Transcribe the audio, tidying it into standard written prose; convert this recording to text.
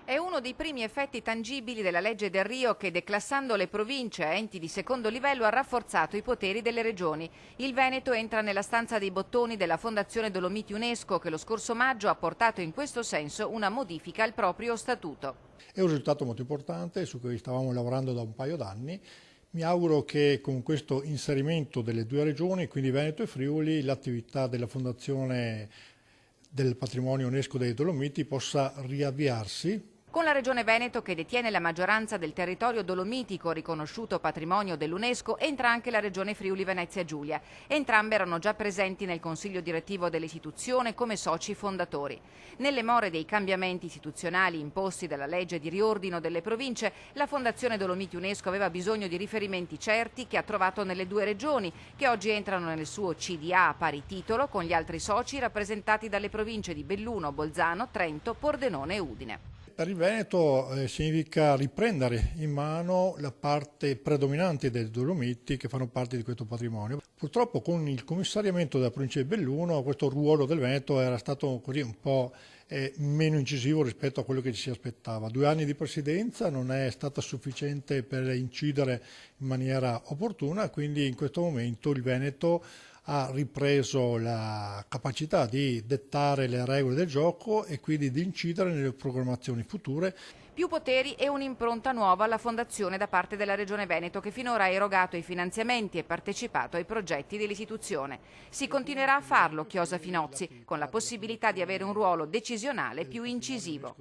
È uno dei primi effetti tangibili della legge Del Rio che, declassando le province a enti di secondo livello, ha rafforzato i poteri delle regioni. Il Veneto entra nella stanza dei bottoni della Fondazione Dolomiti UNESCO, che lo scorso maggio ha portato in questo senso una modifica al proprio statuto. È un risultato molto importante su cui stavamo lavorando da un paio d'anni. Mi auguro che con questo inserimento delle due regioni, quindi Veneto e Friuli, l'attività della Fondazione del Patrimonio UNESCO dei Dolomiti possa riavviarsi. Con la Regione Veneto, che detiene la maggioranza del territorio dolomitico riconosciuto patrimonio dell'UNESCO, entra anche la Regione Friuli Venezia Giulia. Entrambe erano già presenti nel Consiglio direttivo dell'istituzione come soci fondatori. Nelle more dei cambiamenti istituzionali imposti dalla legge di riordino delle province, la Fondazione Dolomiti UNESCO aveva bisogno di riferimenti certi che ha trovato nelle due regioni, che oggi entrano nel suo CDA a pari titolo con gli altri soci rappresentati dalle province di Belluno, Bolzano, Trento, Pordenone e Udine. Per il Veneto significa riprendere in mano la parte predominante dei Dolomiti che fanno parte di questo patrimonio. Purtroppo con il commissariamento della provincia di Belluno questo ruolo del Veneto era stato così un po' meno incisivo rispetto a quello che ci si aspettava. 2 anni di presidenza non è stata sufficiente per incidere in maniera opportuna, quindi in questo momento il Veneto ha ripreso la capacità di dettare le regole del gioco e quindi di incidere nelle programmazioni future. Più poteri e un'impronta nuova alla Fondazione da parte della Regione Veneto, che finora ha erogato i finanziamenti e partecipato ai progetti dell'istituzione. Si continuerà a farlo, chiosa Finozzi, con la possibilità di avere un ruolo decisionale più incisivo.